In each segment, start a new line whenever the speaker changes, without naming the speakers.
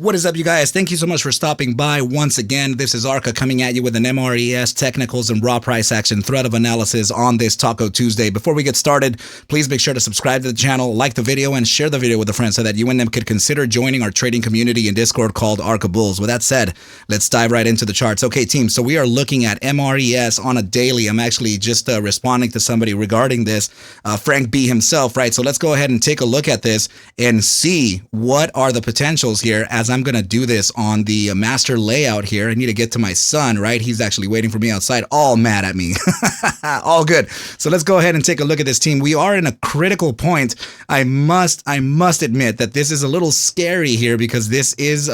What is up, you guys? Thank you so much for stopping by once again. This is ARCa coming at you with an MRES, technicals, and raw price action thread of analysis on this Taco Tuesday. Before we get started, please make sure to subscribe to the channel, like the video, and share the video with a friend so that you and them could consider joining our trading community in Discord called ARCa Bulls. With that said, let's dive right into the charts. Okay, team, so we are looking at MRES on a daily. I'm actually just responding to somebody regarding this, Frank B himself, right? So let's go ahead and take a look at this and see what are the potentials here as I'm going to do this on the master layout here. I need to get to my son, right? He's actually waiting for me outside, all mad at me. All good. So let's go ahead and take a look at this, team. We are in a critical point. I must admit that this is a little scary here because this is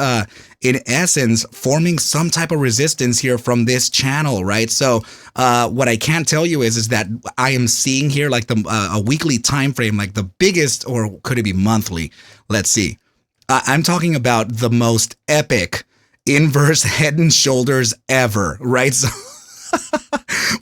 in essence forming some type of resistance here from this channel, right? So what I can tell you is that I am seeing here like a weekly time frame, like the biggest, or could it be monthly? Let's see. I'm talking about the most epic inverse head and shoulders ever, right? So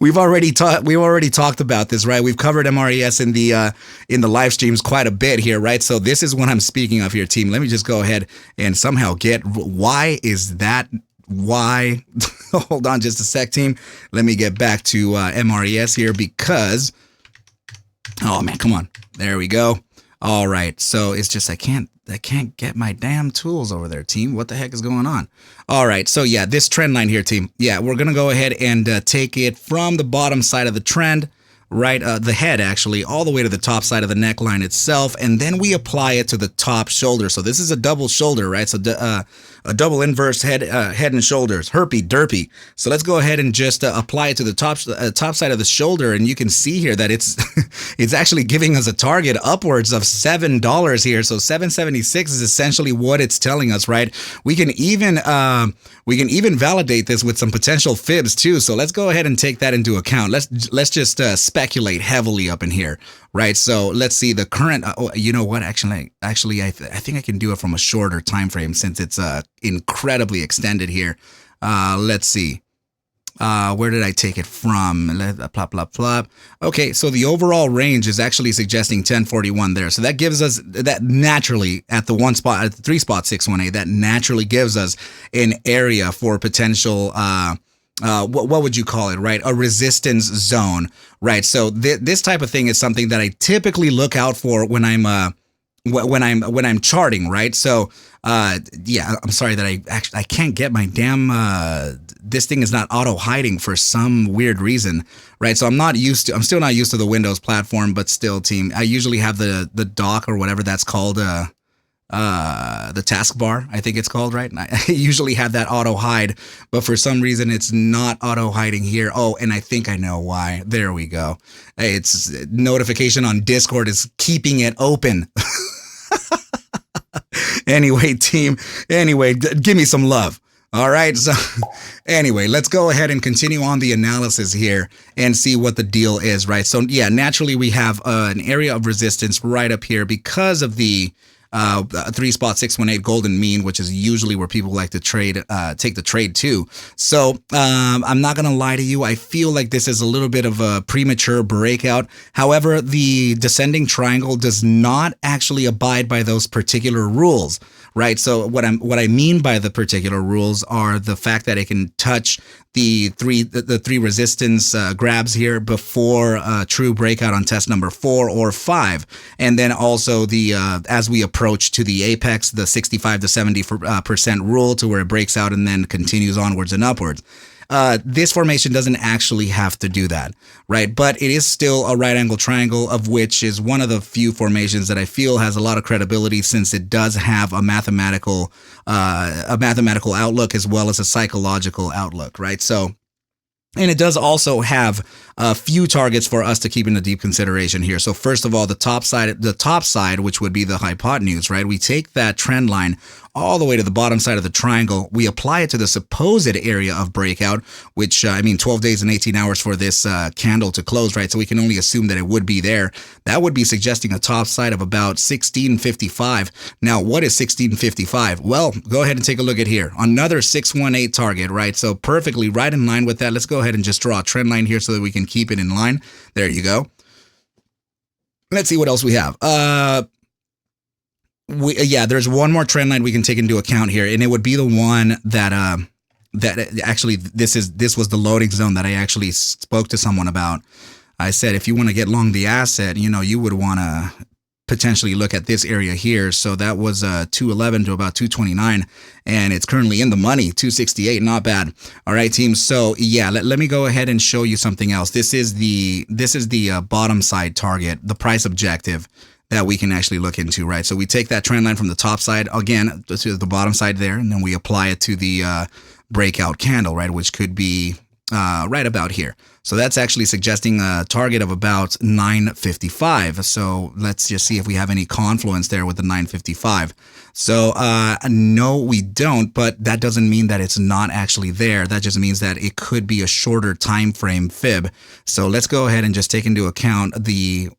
we've already talked about this, right? We've covered MRES in the live streams quite a bit here, right? So this is what I'm speaking of here, team. Let me just go ahead and somehow get, why is that? Why? Hold on just a sec, team. Let me get back to MRES here because, oh man, come on. There we go. All right. So it's just, I can't get my damn tools over there, team. What the heck is going on? All right. So yeah, this trend line here, team. Yeah, we're going to go ahead and take it from the bottom side of the trend, right? The head actually all the way to the top side of the neckline itself. And then we apply it to the top shoulder. So this is a double shoulder, right? So a double inverse head and shoulders, herpy derpy. So let's go ahead and just apply it to the top side of the shoulder, and you can see here that it's it's actually giving us a target upwards of $7 here. So 776 is essentially what it's telling us, right? We can even validate this with some potential fibs too. So let's go ahead and take that into account. Let's just speculate heavily up in here, right? So let's see the current. You know what? Actually, I think I can do it from a shorter time frame since it's incredibly extended here. Let's see. Where did I take it from? Plop, plop, plop. Okay, so the overall range is actually suggesting 1041 there. So that gives us that naturally at the one spot, at the 3 spot 618, that naturally gives us an area for potential what would you call it, right? A resistance zone, right? So this type of thing is something that I typically look out for when I'm charting, right? So yeah, I'm sorry that I can't get my damn this thing is not auto hiding for some weird reason, right? So I'm still not used to the Windows platform, but still, team, I usually have the dock or whatever that's called, the taskbar, I think it's called, right? I usually have that auto hide, but for some reason it's not auto hiding here. Oh, and I think I know why. There we go. It's notification on Discord is keeping it open. Anyway, team, give me some love. All right. So anyway, let's go ahead and continue on the analysis here and see what the deal is, right? So yeah, naturally we have an area of resistance right up here because of the 3 spot 618 golden mean, which is usually where people like to trade, take the trade to. So I'm not going to lie to you. I feel like this is a little bit of a premature breakout. However, the descending triangle does not actually abide by those particular rules, right? So what I mean by the particular rules are the fact that it can touch the three resistance grabs here before a true breakout on test number 4 or 5, and then also the as we approach to the apex, the 65 to 70% rule to where it breaks out and then continues onwards and upwards. This formation doesn't actually have to do that, right? But it is still a right angle triangle, of which is one of the few formations that I feel has a lot of credibility since it does have a mathematical outlook as well as a psychological outlook, right? So, and it does also have a few targets for us to keep into deep consideration here. So first of all, the top side, which would be the hypotenuse, right? We take that trend line all the way to the bottom side of the triangle. We apply it to the supposed area of breakout, which, 12 days and 18 hours for this candle to close, right? So we can only assume that it would be there. That would be suggesting a top side of about 1655. Now, what is 1655? Well, go ahead and take a look at here. Another 618 target, right? So perfectly right in line with that. Let's go ahead and just draw a trend line here so that we can keep it in line. There you go. Let's see what else we have. Yeah, there's one more trend line we can take into account here, and it would be the one that that actually this was the loading zone that I actually spoke to someone about. I said if you want to get long the asset, you would want to potentially look at this area here. So that was 211 to about 229, and it's currently in the money, 268. Not bad. All right, team. So yeah, let me go ahead and show you something else. This is the bottom side target, the price objective that we can actually look into, right? So we take that trend line from the top side again to the bottom side there, and then we apply it to the breakout candle, right, which could be right about here. So that's actually suggesting a target of about 955. So let's just see if we have any confluence there with the 955. So no, we don't, but that doesn't mean that it's not actually there. That just means that it could be a shorter time frame fib. So let's go ahead and just take into account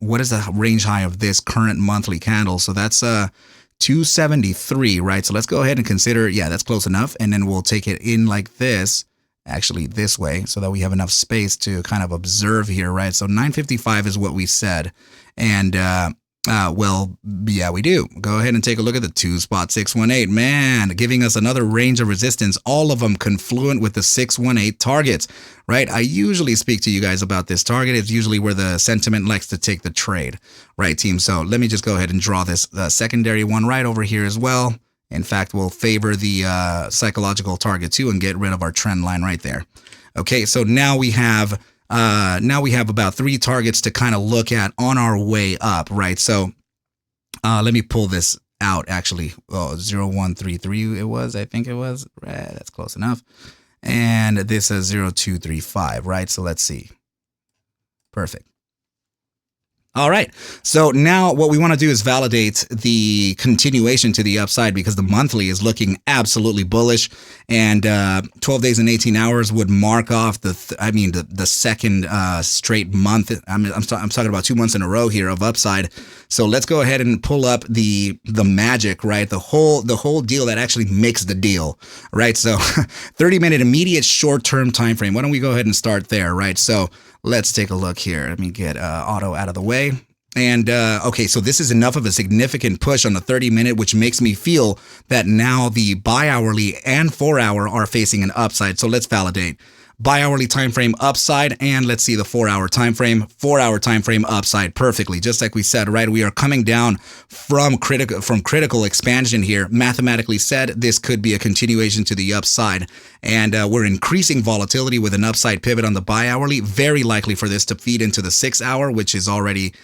what is the range high of this current monthly candle. So that's 273, right? So let's go ahead and consider, yeah, that's close enough. And then we'll take it in like this, actually this way, so that we have enough space to kind of observe here, right? So 955 is what we said. And well, yeah, we do. Go ahead and take a look at the 2.618. Man, giving us another range of resistance, all of them confluent with the 618 targets, right? I usually speak to you guys about this target. It's usually where the sentiment likes to take the trade, right, team? So let me just go ahead and draw this secondary one right over here as well. In fact, we'll favor the psychological target too and get rid of our trend line right there. Okay, so now we have about 3 targets to kind of look at on our way up, right? So let me pull this out actually. Oh, 0133 it was, I think it was. Right, that's close enough. And this is 0235, right? So let's see. Perfect. All right. So now what we want to do is validate the continuation to the upside, because the monthly is looking absolutely bullish, and 12 days and 18 hours would mark off the second straight month. I'm talking about 2 months in a row here of upside. So let's go ahead and pull up the magic, right? The whole deal that actually makes the deal, right? So 30-minute immediate short-term time frame. Why don't we go ahead and start there, right? So let's take a look here. Let me get auto out of the way. And okay, so this is enough of a significant push on the 30-minute, which makes me feel that now the bi-hourly and 4-hour are facing an upside. So let's validate. Bi-hourly time frame upside, and let's see the 4-hour time frame. 4-hour time frame upside perfectly, just like we said, right? We are coming down from critical expansion here. Mathematically said, this could be a continuation to the upside, and we're increasing volatility with an upside pivot on the bi-hourly. Very likely for this to feed into the 6-hour, which is already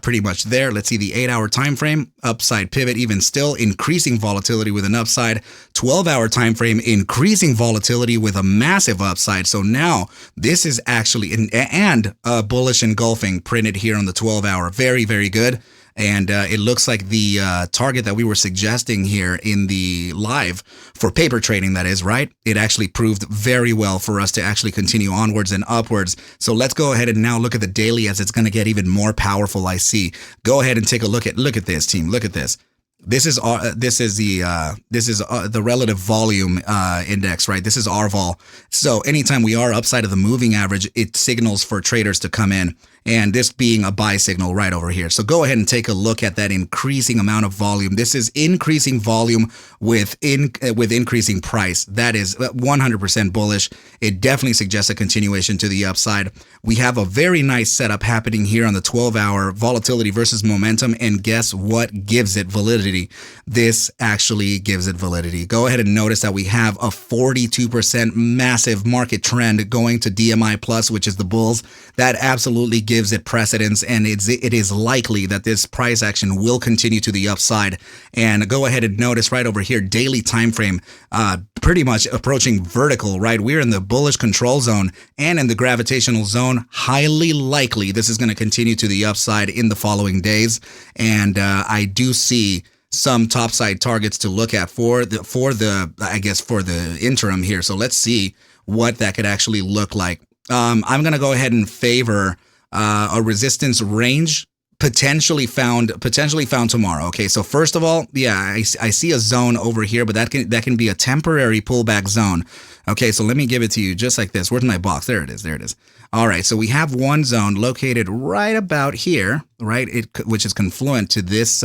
pretty much there. Let's see the 8-hour time frame, upside pivot, even still increasing volatility with an upside. 12-hour time frame, increasing volatility with a massive upside. So now this is actually and bullish engulfing printed here on the 12-hour. Very, very good. And it looks like the target that we were suggesting here in the live for paper trading, that is, right? It actually proved very well for us to actually continue onwards and upwards. So let's go ahead and now look at the daily, as it's going to get even more powerful, I see. Go ahead and take a look at this, team. Look at this. This is the relative volume index, right? This is RVol. So anytime we are upside of the moving average, it signals for traders to come in, and this being a buy signal right over here. So go ahead and take a look at that increasing amount of volume. This is increasing volume with increasing price. That is 100% bullish. It definitely suggests a continuation to the upside. We have a very nice setup happening here on the 12-hour, volatility versus momentum, and guess what gives it validity? This actually gives it validity. Go ahead and notice that we have a 42% massive market trend going to DMI plus, which is the bulls. That absolutely gives it precedence, and it is likely that this price action will continue to the upside. And go ahead and notice right over here, daily time frame, pretty much approaching vertical, right? We're in the bullish control zone and in the gravitational zone. Highly likely this is going to continue to the upside in the following days, and I do see some topside targets to look at for the interim here. So let's see what that could actually look like. I'm going to go ahead and favor a resistance range potentially found tomorrow. Okay, so first of all, yeah, I see a zone over here, but that can be a temporary pullback zone. Okay, so let me give it to you just like this. Where's my box? There it is. There it is. All right, so we have one zone located right about here, right? Which is confluent to this.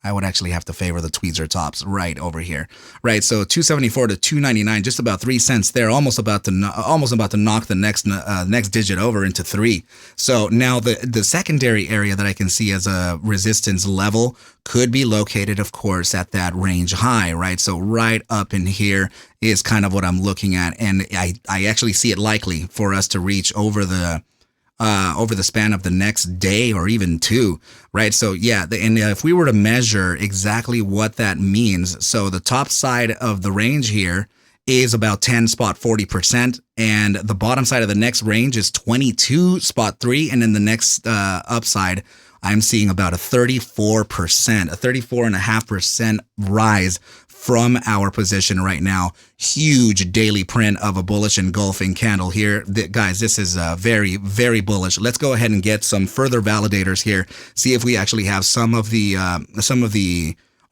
I would actually have to favor the tweezer tops right over here, right? So 274 to 299, just about 3 cents there, almost about to knock the next digit over into 3. So now the secondary area that I can see as a resistance level could be located, of course, at that range high, right? So right up in here is kind of what I'm looking at, and I actually see it likely for us to reach over the span of the next day or even 2, right? So yeah, and if we were to measure exactly what that means, so the top side of the range here is about 10.40%, and the bottom side of the next range is 22.3, and then the next upside, I'm seeing about a 34.5% rise from our position right now. Huge daily print of a bullish engulfing candle here. Guys, this is very, very bullish. Let's go ahead and get some further validators here. See if we actually have some of the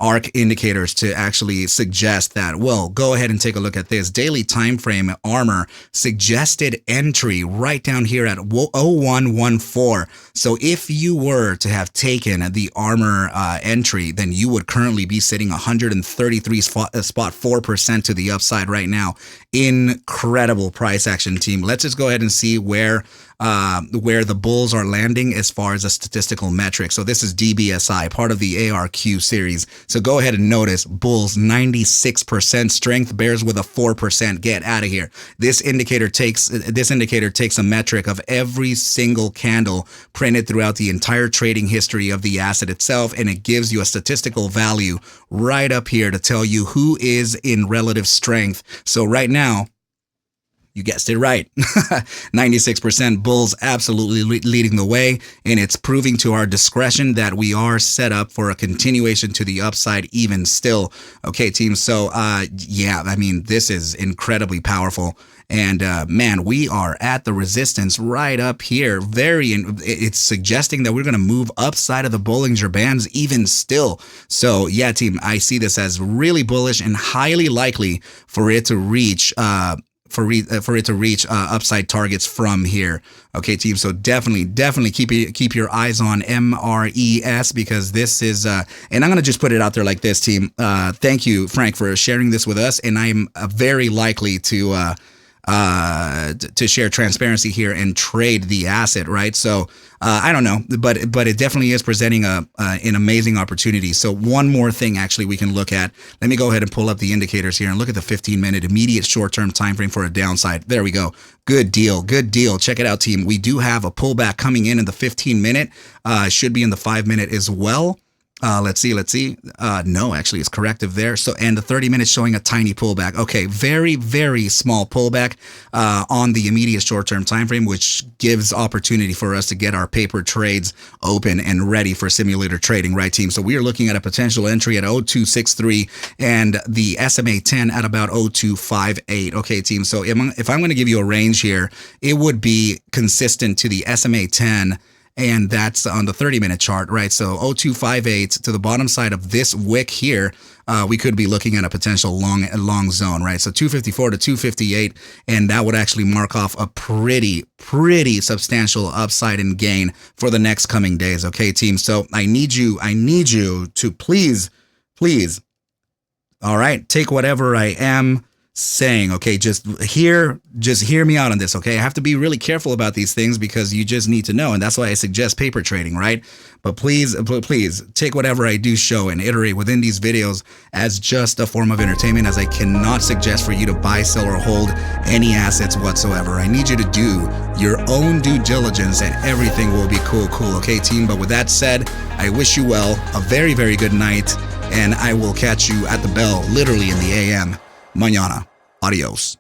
ARC indicators to actually suggest that. Well, go ahead and take a look at this. Daily time frame ARMOR suggested entry right down here at 0114. So if you were to have taken the ARMOR entry, then you would currently be sitting 133.4% to the upside right now. Incredible price action, team. Let's just go ahead and see where the bulls are landing as far as a statistical metric. So this is DBSI, part of the ARQ series. So go ahead and notice bulls 96% strength, bears with a 4%. Get out of here. This indicator takes a metric of every single candle printed throughout the entire trading history of the asset itself, and it gives you a statistical value right up here to tell you who is in relative strength. So right now, you guessed it right. 96% bulls absolutely leading the way, and it's proving to our discretion that we are set up for a continuation to the upside even still. Okay, team. So, yeah, I mean, this is incredibly powerful. And man, we are at the resistance right up here. It's suggesting that we're going to move upside of the Bollinger Bands even still. So yeah, team, I see this as really bullish and highly likely for it to reach upside targets from here. Okay, team. So definitely keep your eyes on MRES, because this is and I'm gonna just put it out there like this, team. Thank you, Frank, for sharing this with us, and I'm very likely to share transparency here and trade the asset, right? So I don't know, but it definitely is presenting an amazing opportunity. So one more thing actually we can look at. Let me go ahead and pull up the indicators here and look at the 15-minute immediate short-term time frame for a downside. There we go. Good deal. Check it out, team. We do have a pullback coming in the 15-minute. Should be in the 5-minute as well. Let's see. No, actually it's corrective there. So, and the 30 minutes showing a tiny pullback. Okay. Very, very small pullback, on the immediate short-term time frame, which gives opportunity for us to get our paper trades open and ready for simulator trading, right, team? So we are looking at a potential entry at 0263 and the SMA 10 at about 0258. Okay, team. So if I'm going to give you a range here, it would be consistent to the SMA 10, and that's on the 30-minute chart, right? So 0258 to the bottom side of this wick here, we could be looking at a potential long zone, right? So 254 to 258, and that would actually mark off a pretty substantial upside and gain for the next coming days. Okay, team. So I need you to please, all right, take whatever I am saying, okay, just hear me out on this, okay? I have to be really careful about these things because you just need to know, and that's why I suggest paper trading, right? But please take whatever I do show and iterate within these videos as just a form of entertainment, as I cannot suggest for you to buy, sell, or hold any assets whatsoever. I need you to do your own due diligence and everything will be cool, okay, team? But with that said, I wish you well, a very, very good night, and I will catch you at the bell, literally in the AM. Mañana. Adios.